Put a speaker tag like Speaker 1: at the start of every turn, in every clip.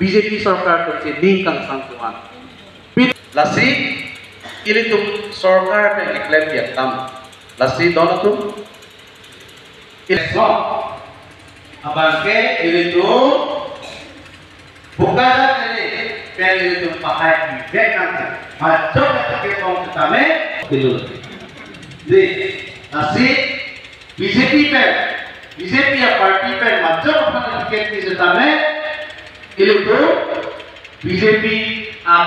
Speaker 1: BJP सरकार को नी कंसां तुआन लासी इले तुम सरकार ने डिक्लेयर किया तम लासी दोनों तुम इले सो अब के इले तुम बुkan ini pilihan itu pakai bekan macam apa kau katakan pilih di nasi BJP ya parti pe macam apa tiket di sana itu BJP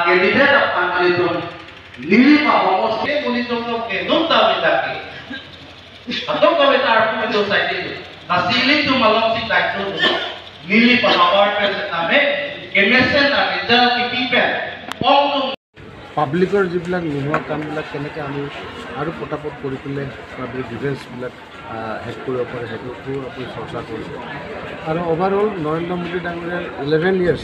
Speaker 1: candidate apa itu nili pahamos ke boleh tuh ke non tahu lagi atau kalau tahu itu saya itu nasi itu malam si tak tu nili pahawar pe sana
Speaker 2: পাব্লিকৰ যিবিলাক নোহোৱা কামবিলাক কেনেকৈ আমি আৰু পটাপট কৰি পেলাই public ডিফেন্সবিলাক head কৰিব পাৰে সেইটোতো আপুনি চৰ্চা কৰিছে আৰু অভাৰঅল নৰেন্দ্ৰ মোদী ডাঙৰীয়াৰ 11 years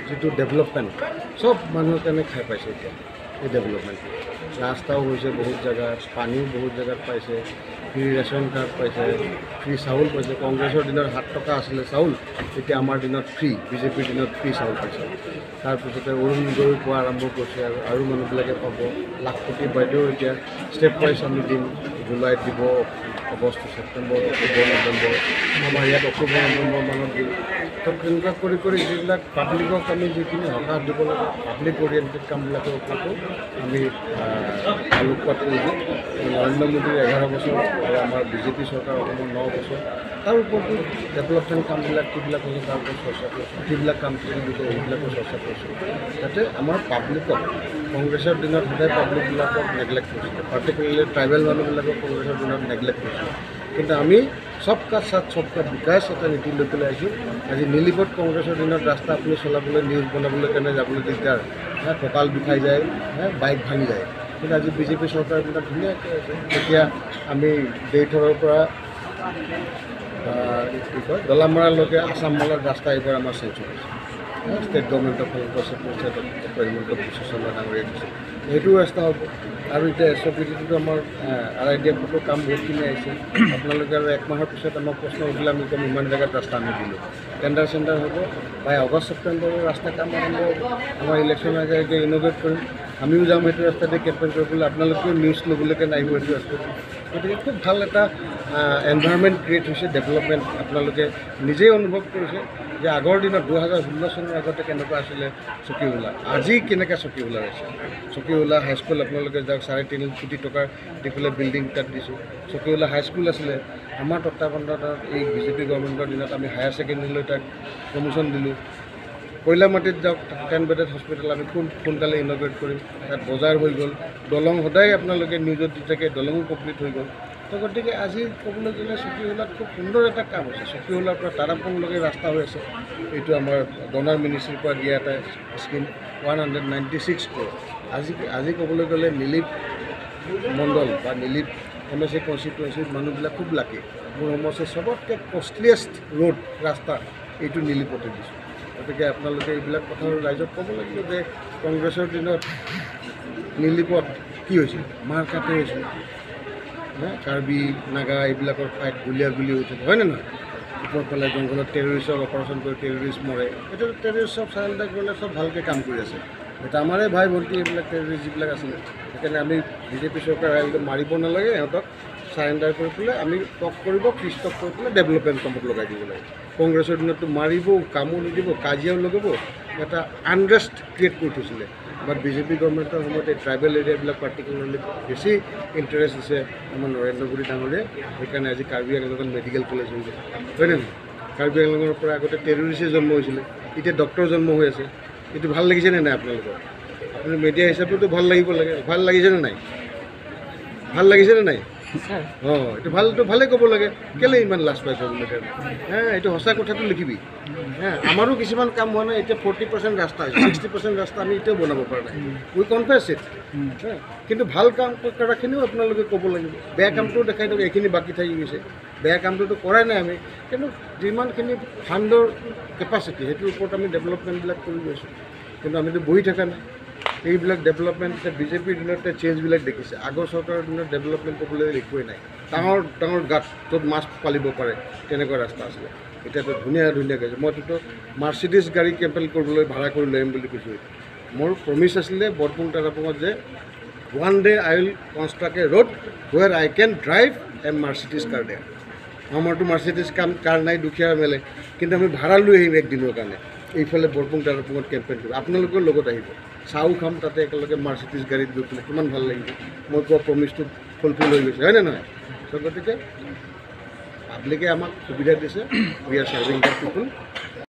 Speaker 2: যিটো ডেভেলপমেণ্ট চব মানুহৰ কাৰণে খাই পাইছে এতিয়া এই ডেভেলপমেণ্টটো ৰাস্তাও হৈছে বহুত জেগাত পানীও বহুত জেগাত পাইছে ফ্ৰী ৰেচন কাৰ্ড পাইছে ফ্ৰী চাউল পাইছে কংগ্ৰেছৰ দিনত 7 টকা আছিলে চাউল এতিয়া আমাৰ দিনত ফ্ৰী বিজেপিৰ দিনত ফ্ৰী চাউল পাইছে তাৰপিছতে অৰুণোদয় পোৱা আৰম্ভ কৰিছে আৰু মানুহবিলাকে পাব লাখপতি বাইদেউ এতিয়া ষ্টেপ ৱাইজ আমি দিম জুলাইত দিব আগষ্ট ছেপ্টেম্বৰ অক্টোবৰ নৱেম্বৰ আমাৰ ইয়াত অক্টোবৰ নৱেম্বৰ মানত দিম তো তেনেকুৱা কৰি কৰি যিবিলাক পাব্লিকক আমি যিখিনি সকাহ দিব লাগে পাব্লিক অৰিয়েণ্টেড কামবিলাকৰ ওপৰতো আমি আলোকপাত কৰিছোঁ নৰেন্দ্ৰ মোদীৰ 11 বছৰ আৰু আমাৰ বিজেপি চৰকাৰ অসমৰ 9 বছৰ তাৰ ওপৰতো ডেভেলপমেণ্ট কামবিলাক কিবিলাক হৈছে তাৰ ওপৰত চৰ্চা কৰিছোঁ যিবিলাক কাম কৰিব সেইবিলাকৰ চৰ্চা কৰিছোঁ যাতে আমাৰ পাব্লিকক কংগ্ৰেছৰ দিনত সদায় পাব্লিকবিলাকক নেগলেক্ট কৰিছিলে পাৰ্টিকুলাৰলি ট্ৰাইবেল মানুহবিলাকক কংগ্ৰেছৰ দিনত নেগলেক্ট কৰিছিলে কিন্তু আমি সবকা সাথ সবকা বিকাশ এটা নীতি লৈ পেলাই আহিছোঁ আজি নীলিপত কংগ্ৰেছৰ দিনত ৰাস্তা আপুনি চলাবলৈ নিউজ বনাবলৈ কাৰণে যাবলৈ দিগদাৰ কঁকাল বিষাই যায় বাইক ভাঙি যায় কিন্তু আজি বিজেপি চৰকাৰৰ দিনত ধুনীয়াকৈ আছে এতিয়া আমি দেইথৰৰ পৰা কি কয় দলামৰালৈকে আছাম মালাৰ ৰাস্তা এইবাৰ আমাৰ চেঞ্জ হৈছে ষ্টেট গভৰ্ণমেণ্টৰ ফালৰ পৰা হিমন্ত বিশ্ব শৰ্মা ডাঙৰীয়াই দিছে সেইটো ৰাস্তা হ'ব আৰু এতিয়া SOPTটো আমাৰ RIDF কাম বহুতখিনি আহিছে আপোনালোকে আৰু 1 মাহৰ পিছত আমাক প্ৰশ্ন উঠিলে আমি ক'ম ইমান জেগাত ৰাস্তা আমি দিলোঁ টেণ্ডাৰ চেণ্ডাৰ হ'ব প্ৰায় আগষ্ট ছেপ্টেম্বৰৰ ৰাস্তা কাম আৰম্ভ হ'ব আমাৰ ইলেকশ্যন আগে আগে ইন'ভেট কৰিম আমিও যাম সেইটো ৰাস্তাতে কেম্পেইন কৰিবলৈ আপোনালোকেও নিউজ ল'বলৈকে নাহিব সেইটো ৰাস্তাটো গতিকে খুব ভাল এটা এনভাইৰনমেণ্ট ক্ৰিয়েট হৈছে ডেভেলপমেণ্ট আপোনালোকে নিজেই অনুভৱ কৰিছে যে আগৰ দিনত 2016 চনৰ আগতে কেনেকুৱা আছিলে চকীহোলা আজি কেনেকৈ চকীহোলা হৈছে চকীহোলা হাইস্কুল আপোনালোকে যাওক 3.5 কোটি টকাৰ দি পেলাই বিল্ডিং তাত দিছোঁ চকীহোলা হাইস্কুল আছিলে আমাৰ তত্বাৱধানত এই বিজেপি গভৰ্ণমেণ্টৰ দিনত আমি হায়াৰ ছেকেণ্ডেৰীলৈ তাক প্ৰমোশ্যন দিলোঁ কয়লামাটিত যাওক 10 বেডেড হস্পিটেল আমি সোনকালে ইন'গ্ৰেট কৰিম তাত বজাৰ হৈ গ'ল দলং সদায় আপোনালোকে নিউজত দি থাকে দলঙো কমপ্লিট হৈ গ'ল তো গতিকে আজি ক'বলৈ গ'লে চকীহোলাত খুব সুন্দৰ এটা কাম হৈছে চকীহোলাৰ পৰা তাৰাপংলৈকে ৰাস্তা হৈ আছে এইটো আমাৰ ডনাৰ মিনিষ্ট্ৰীৰ পৰা দিয়া এটা স্কিম 196 crore আজি ক'বলৈ গ'লে নীলিপ মণ্ডল বা নীলিপ MSA কনষ্টিটুৱেঞ্চিৰ মানুহবিলাক খুব লাকি মোৰ সমষ্টিৰ চবতকৈ কষ্টলিয়েষ্ট ৰোড ৰাস্তা এইটো নীলিপতে দিছোঁ গতিকে আপোনালোকে এইবিলাক কথা ৰাইজক ক'ব লাগিব যে কংগ্ৰেছৰ দিনত নীলিপত কি হৈছিল মাৰ কাটে হৈছিল কাৰ্বি নাগা এইবিলাকৰ ফাইট গুলীয়াগুলি হৈ থাকে হয়নে নহয় ওপৰত পেলাই জংঘলত টেৰৰিষ্টক অপাৰেশ্যন কৰি টেৰৰিষ্ট মৰে এইটো টেৰৰিষ্ট চব চাৰেণ্ডাৰ কৰিলে চব ভালকৈ কাম কৰি আছে এটা আমাৰে ভাই ভণ্টি এইবিলাক টেৰৰিষ্ট যিবিলাক আছিলে সেইকাৰণে আমি বিজেপি চৰকাৰ ৰাইজক মাৰিব নালাগে সিহঁতক চাৰেণ্ডাৰ কৰি পেলাই আমি টক কৰিব ফ্ৰী ষ্টক কৰি পেলাই ডেভেলপমেণ্ট কামত লগাই দিব লাগে কংগ্ৰেছৰ দিনততো মাৰিব কামো নিদিব কাজিয়াও লগাব এটা আনৰেষ্ট ক্ৰিয়েট কৰি থৈছিলে বাট বিজেপি গভৰ্ণমেণ্টৰ সময়ত এই ট্ৰাইবেল এৰিয়াবিলাক পাৰ্টিকুলাৰলি বেছি ইণ্টাৰেষ্ট দিছে আমাৰ নৰেন্দ্ৰ মোদী ডাঙৰীয়াই সেইকাৰণে আজি কাৰ্বি আংলঙত মেডিকেল কলেজ হৈ যায় হয়নে নহয় কাৰ্বি আংলঙৰ পৰা আগতে টেৰৰিষ্টে জন্ম হৈছিলে এতিয়া ডক্টৰ জন্ম হৈ আছে এইটো ভাল লাগিছেনে নাই আপোনালোকৰ আপুনি মিডিয়া হিচাপেতো ভাল লাগিব লাগে ভাল লাগিছেনে নাই ভাল লাগিছেনে নাই এইটো ভালটো ভালেই ক'ব লাগে কেলৈ ইমান লাজ পাইছে বোলে এইটো সঁচা কথাটো লিখিবি আমাৰো কিছুমান কাম হোৱা নাই এতিয়া 40% ৰাস্তা হৈছে 60% ৰাস্তা আমি এতিয়াও বনাব পৰা নাই উই কনফেছ ইট কিন্তু ভাল কাম কৰাখিনিও আপোনালোকে ক'ব লাগিব বেয়া কামটোও দেখাই দিয়ক এইখিনি বাকী থাকি গৈছে বেয়া কামটোতো কৰাই নাই আমি কিন্তু যিমানখিনি ফাণ্ডৰ কেপাচিটি সেইটোৰ ওপৰত আমি ডেভেলপমেণ্টবিলাক কৰি গৈছোঁ কিন্তু আমিতো বহি থকা নাই এইবিলাক ডেভেলপমেণ্ট বিজেপিৰ দিনত চেঞ্জবিলাক দেখিছে আগৰ চৰকাৰৰ দিনত ডেভেলপমেণ্ট ক'বলৈ একোৱেই নাই ডাঙৰ ডাঙৰ গাঁত য'ত মাছ পালিব পাৰে তেনেকুৱা ৰাস্তা আছিলে এতিয়াতো ধুনীয়াকৈ গৈছে মইতো মাৰ্চিডিজ গাড়ী কেম্পেইন কৰিবলৈ ভাড়া কৰি লৈ আহিম বুলি কৈছোঁ মোৰ প্ৰমিছ আছিলে বৰপুং তাৰাপুঙত যে one day I will construct a road where I can drive a Mercedes car there. আমাৰতো মাৰ্চিডিজ কাৰ নাই দুখীয়া মেলে কিন্তু আমি ভাড়া লৈ আহিম একদিনৰ কাৰণে এইফালে বৰপুং তাৰাপুঙত কেম্পেইন কৰিম আপোনালোকৰ লগত আহিব চাহো খাম তাতে একেলগে মাৰ্চিডিজ গাড়ীত গৈ পেলাই কিমান ভাল লাগিব মই কোৱা প্ৰমিছটো ফুলফিল হৈ গৈছে হয়নে নহয় চ' গতিকে পাব্লিকে আমাক সুবিধা দিছে we are serving the people